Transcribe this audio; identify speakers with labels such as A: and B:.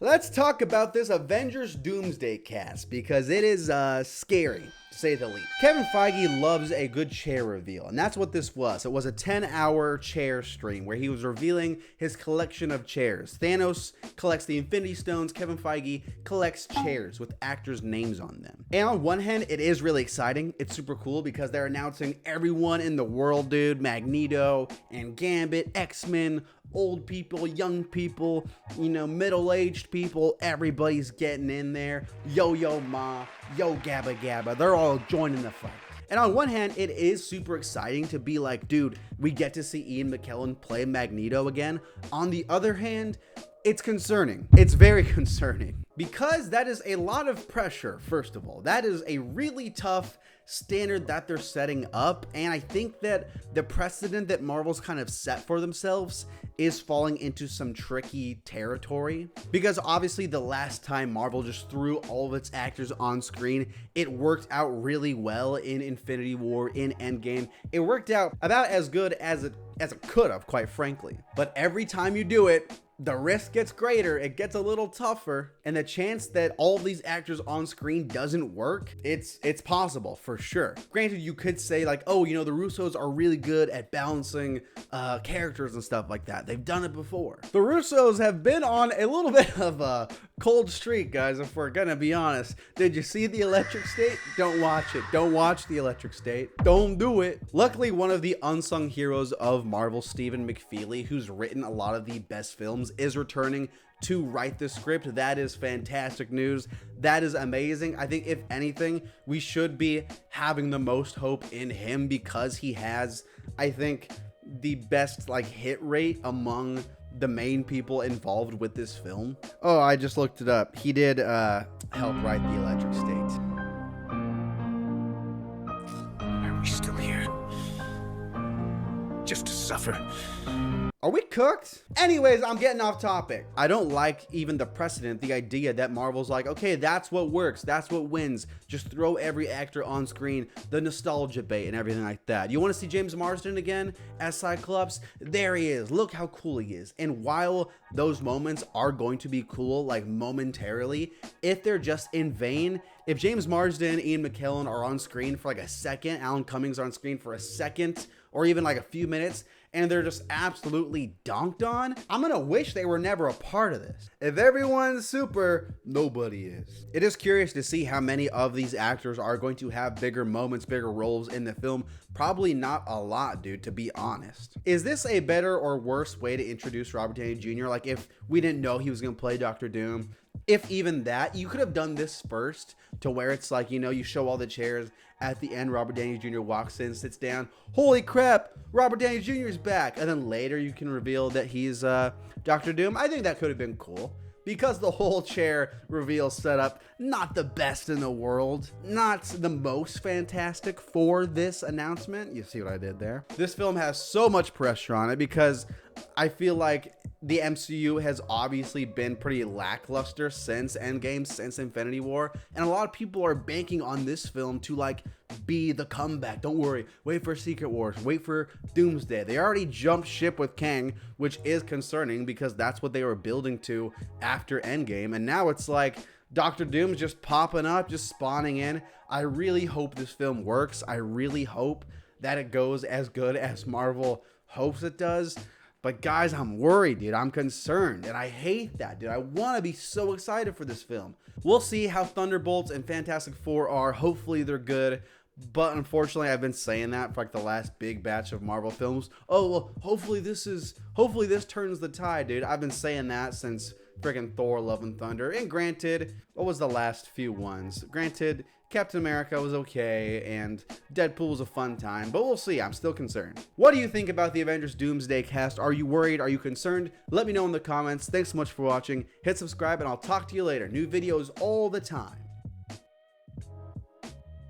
A: Let's talk about this Avengers Doomsday cast because it is scary, to say the least. Kevin Feige loves a good chair reveal, and that's what this was. It was a 10-hour chair stream where he was revealing his collection of chairs. Thanos collects the Infinity Stones, Kevin Feige collects chairs with actors' names on them. And on one hand, it is really exciting. It's super cool because they're announcing everyone in the world, dude. Magneto and Gambit, X-Men, old people, young people, middle-aged people, everybody's getting in there. Yo Ma, yo Gabba Gabba, they're all joining the fight. And on one hand, it is super exciting to be like, dude, we get to see Ian McKellen play Magneto again. On the other hand, it's concerning. It's very concerning because that is a lot of pressure. First of all, that is a really tough standard that they're setting up, and I think that the precedent that Marvel's kind of set for themselves is falling into some tricky territory, because obviously the last time Marvel just threw all of its actors on screen, it worked out really well in Infinity War, in Endgame. It worked out about as good as it could have, quite frankly. But every time you do it, the risk gets greater, it gets a little tougher, and the chance that all of these actors on screen doesn't work, it's possible for sure. Granted, you could say like, oh, the Russos are really good at balancing characters and stuff like that. They've done it before. The Russos have been on a little bit of a cold streak, guys, if we're gonna be honest. Did you see The Electric State? Don't watch it. Don't watch The Electric State. Don't do it. Luckily, one of the unsung heroes of Marvel, Stephen McFeely, who's written a lot of the best films, is returning to write the script. That is fantastic news. That is amazing. I think if anything, we should be having the most hope in him because he has, I think, the best hit rate among the main people involved with this film. Oh, I just looked it up. He did help write The Electric State.
B: Are we still here? Just to suffer?
A: Are we cooked? Anyways, I'm getting off topic. I don't like even the precedent, the idea that Marvel's like, okay, that's what works, that's what wins. Just throw every actor on screen, the nostalgia bait and everything like that. You want to see James Marsden again as Cyclops? There he is. Look how cool he is. And while those moments are going to be cool, momentarily, if they're just in vain, if James Marsden, Ian McKellen are on screen for a second, Alan Cummings are on screen for a second, or even a few minutes, and they're just absolutely donked on, I'm gonna wish they were never a part of this. If everyone's super, nobody is. It is curious to see how many of these actors are going to have bigger moments, bigger roles in the film. Probably not a lot, dude, to be honest. Is this a better or worse way to introduce Robert Downey Jr.? If we didn't know he was gonna play Dr. Doom, if even that, you could have done this first to where it's you show all the chairs. At the end, Robert Downey Jr. walks in, sits down. Holy crap, Robert Downey Jr. is back. And then later you can reveal that he's Dr. Doom. I think that could have been cool because the whole chair reveal setup, not the best in the world, not the most fantastic for this announcement. You see what I did there? This film has so much pressure on it because I feel like the MCU has obviously been pretty lackluster since Endgame, since Infinity War, and a lot of people are banking on this film to be the comeback. Don't worry, wait for Secret Wars, wait for Doomsday. They already jumped ship with Kang, which is concerning because that's what they were building to after Endgame, and now it's Dr. Doom's just popping up, just spawning in. I really hope this film works. I really hope that it goes as good as Marvel hopes it does. But guys, I'm worried, dude. I'm concerned, and I hate that, dude. I want to be so excited for this film. We'll see how Thunderbolts and Fantastic Four are. Hopefully they're good, but unfortunately I've been saying that for the last big batch of Marvel films. Oh, well, hopefully this turns the tide, dude. I've been saying that since freaking Thor Love and Thunder. And granted, what was the last few ones? Granted, Captain America was okay, and Deadpool was a fun time, but we'll see. I'm still concerned. What do you think about the Avengers Doomsday cast? Are you worried? Are you concerned? Let me know in the comments. Thanks so much for watching. Hit subscribe, and I'll talk to you later. New videos all the time.